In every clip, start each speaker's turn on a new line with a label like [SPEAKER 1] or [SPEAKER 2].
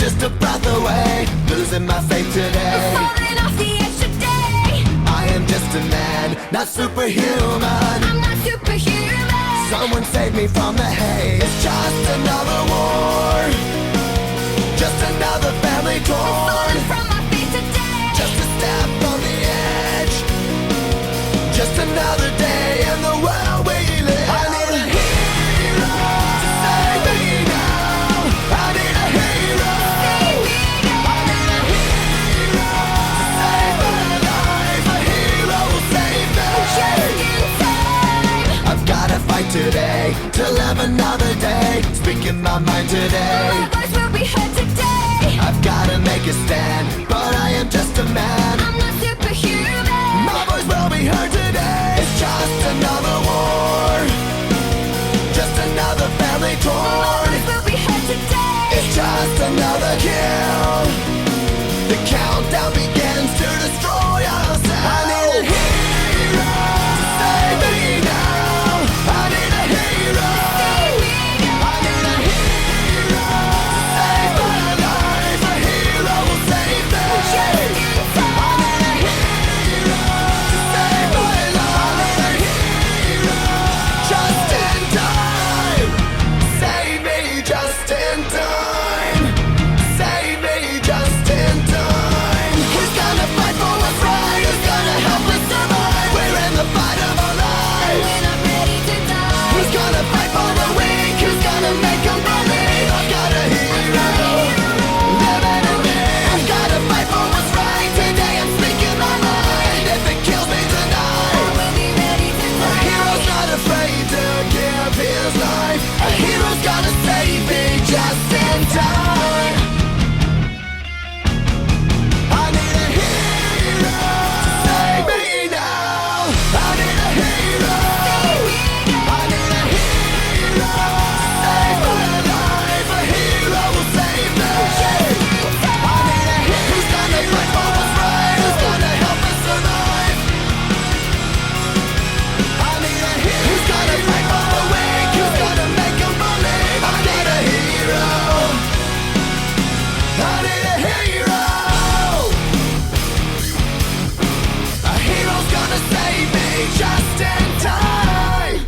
[SPEAKER 1] just a breath away, losing my faith today.
[SPEAKER 2] Falling off the edge today.
[SPEAKER 1] I am just a man, not superhuman.
[SPEAKER 2] I'm not superhuman.
[SPEAKER 1] Someone save me from the haze. It's just another war, just another family torn.
[SPEAKER 2] Falling from my feet today.
[SPEAKER 1] Just a step on the edge, just another day in the world we live. I need a hero to save me now. I need a hero.
[SPEAKER 2] Save me now.
[SPEAKER 1] I need a hero to save my life. A hero will save me.
[SPEAKER 2] Just in time.
[SPEAKER 1] I've gotta fight today to live another day, speaking my mind today.
[SPEAKER 2] My voice will be heard today.
[SPEAKER 1] I've gotta make a stand, but I am just a man.
[SPEAKER 2] I'm not superhuman.
[SPEAKER 1] My voice will be heard today. It's just another war, just another family
[SPEAKER 2] My
[SPEAKER 1] torn.
[SPEAKER 2] voice will be heard today.
[SPEAKER 1] It's just another kill. The countdown begins to destroy ourselves. I need a hero to save me now. I need a hero.
[SPEAKER 2] Save me now.
[SPEAKER 1] I need a hero to save my life. A hero will save me.
[SPEAKER 2] Just in time.
[SPEAKER 1] I need a hero to save my life. I need a hero just in time. Save me just in time. Save me just in time. Who's gonna fight for what's right? Who's gonna help us survive? We're in the fight of our lives.
[SPEAKER 2] When I'm ready to die.
[SPEAKER 1] Who's gonna fight for the weak? Who's gonna make them believe? I've got a hero living in me. I've gotta fight for what's right. Today I'm speaking my mind. If it kills me
[SPEAKER 2] I
[SPEAKER 1] tonight,
[SPEAKER 2] will be ready to
[SPEAKER 1] a
[SPEAKER 2] die.
[SPEAKER 1] hero's not afraid to give his life. A hero's gonna save me just in time. I need a hero to save me now. I need a hero. I need a hero to save my life. A hero will save me. I need a hero who's gonna fight for what's right. Who's gonna help us survive. I need a hero who's gonna fight for the weak. Who's gonna make them believe. I need a hero. I need a hero. A hero's gonna save me just in time.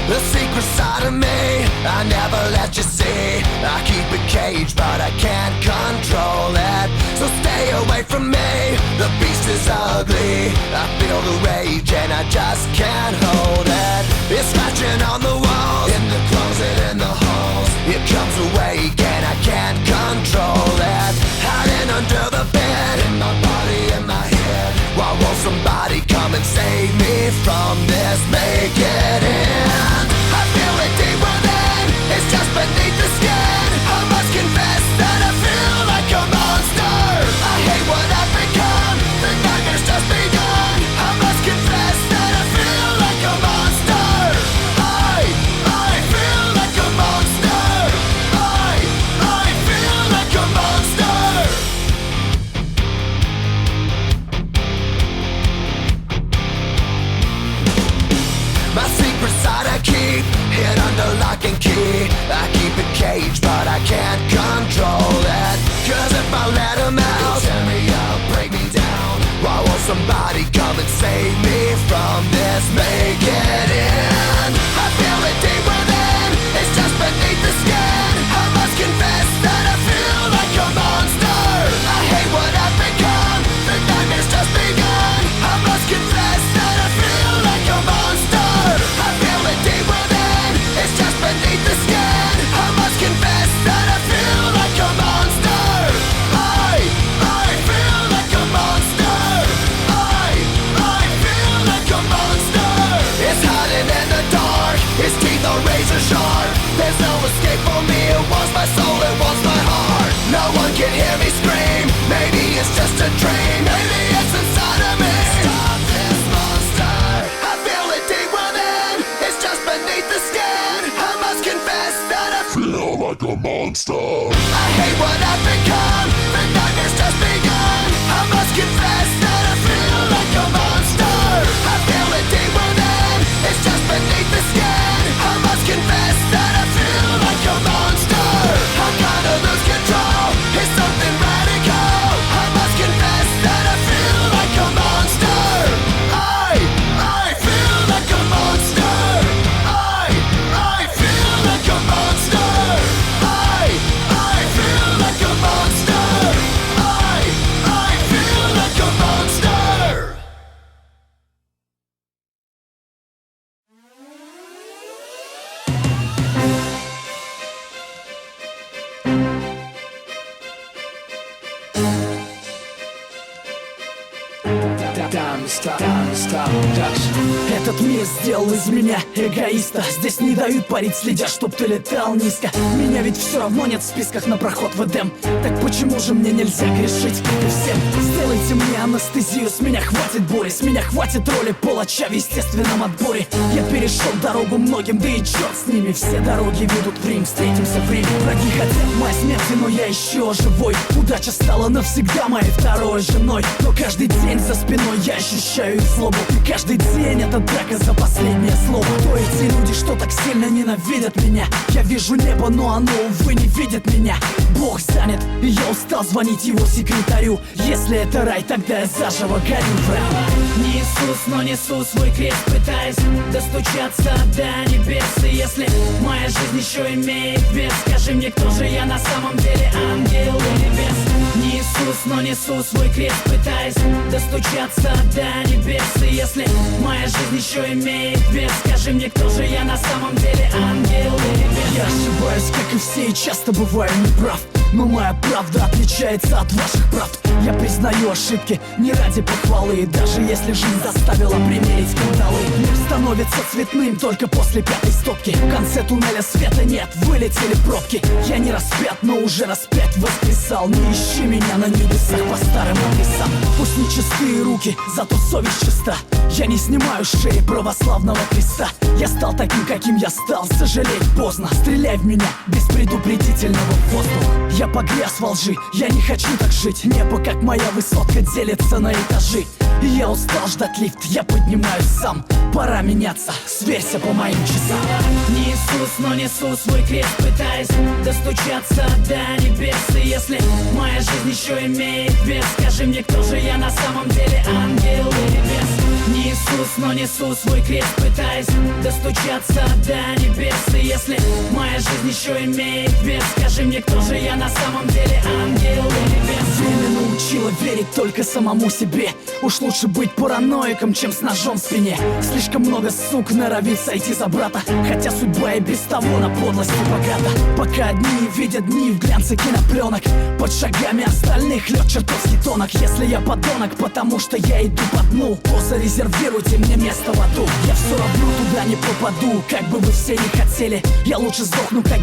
[SPEAKER 1] The secret side of me, I never let you see. I keep it caged, but I can't control it. So stay away from me, the beast is ugly. I feel the rage and I just can't hold it. It's scratching on the walls, in the closet, in the halls. It comes awake and I can't control it. Hiding under the bed, in my body, in my head. Why won't somebody come and save me from this? Make it end. I feel it deep within, it's just beneath the skin. I must confess that I feel like a monster. I hate what I've become, the nightmare's just begun. I must confess that I feel like a monster. I feel like a monster. I feel like a monster. cage, but I can't control it. Cause if I let him out, he'll tear me up, break me down. Why won't somebody come and save me from this? Make it in. I feel it deep within, it's just beneath the skin. I must confess that I feel like a monster. I hate what I've become, the nightmare's just begun. I must confess that I feel like a monster. I feel it deep within, it's just beneath the skin. I must confess that I feel like a monster. I feel like a monster. I feel like a monster. It's hiding in the dark, its teeth are razor sharp. There's no escape for me, it wants my soul, it wants my heart. No one can hear me scream, maybe it's just a dream. Maybe it's inside of me. Stop this monster. I feel it deep within, it's just beneath the skin. I must confess that I feel like a monster. I hate what I've become, the nightmare's just begun. I must confess that I feel like a monster. I feel it deep within, it's just beneath the skin. I must confess that I feel like a monster. I'm gonna lose control, it's something radical. I must confess that I feel like a monster. I feel like a monster. I feel like a monster. I feel like a monster. I feel like a monster.
[SPEAKER 3] Этот мир сделал из меня эгоиста. Здесь не дают парить, следят, чтоб ты летал низко. Меня ведь все равно нет в списках на проход в Эдем. Так почему же мне нельзя грешить, как и всем? Сделайте мне анестезию, с меня хватит боли. С меня хватит роли палача в естественном отборе. Я перешел дорогу многим, да и черт с ними. Все дороги ведут в Рим, встретимся в Риме. Враги хотят моей смерти, но я еще живой. Удача стала навсегда моей второй женой. Но каждый день за спиной я ощущаю их злобу. И каждый день это драка за последнее слово. Кто эти люди, что так сильно ненавидят меня? Я вижу небо, но оно, увы, не видит меня. Бог занят, и я устал звонить его секретарю. Если это рай, тогда я заживо горю. Не Иисус, но несу свой крест, пытаясь достучаться до небес. И если моя жизнь еще имеет вес, скажи мне, кто же я на самом деле, ангел или бес? Не Иисус, но несу свой крест, пытаясь достучаться до небес. И если моя жизнь еще имеет вес, скажи мне, кто же я на самом деле, ангел или бес? Я ошибаюсь, как и все, и часто бываю неправ. Но моя правда отличается от ваших правд. Я признаю ошибки не ради похвалы. И даже если жизнь заставила примерить кандалы, мир становится цветным только после пятой стопки. В конце туннеля света нет, вылетели пробки. Я не распят, но уже распять воскресал. Не ищи меня на небесах по старым адресам. Пусть не чистые руки, зато совесть чиста. Я не снимаю с шеи православного креста. Я стал таким, каким я стал, сожалеть поздно. Стреляй в меня без предупредительного воздуха. Я погряз во лжи, я не хочу так жить. Небо, как моя высотка, делится на этажи. И я устал ждать лифт, я поднимаюсь сам. Пора меняться, сверься по моим часам. Не Иисус, но несу свой крест, пытаясь достучаться до небес. И если моя жизнь еще имеет вес, скажи мне, кто же я на самом деле, ангел или бес? Не Иисус, но несу свой крест, пытаясь достучаться до небес. И если моя жизнь еще имеет вес, скажи мне, кто же я на самом деле, ангел или бес? Время научило верить только самому себе. Уж лучше быть параноиком, чем с ножом в спине. Слишком много сук норовит сойти за брата, хотя судьба и без того на подлости богата. Пока одни видят дни в глянце кинопленок, под шагами остальных лед чертовски тонок. Если я подонок, потому что я иду по дну, то зарезервируйте мне место в аду. Я все равно туда не попаду, как бы вы все не хотели. Я лучше сдохну, как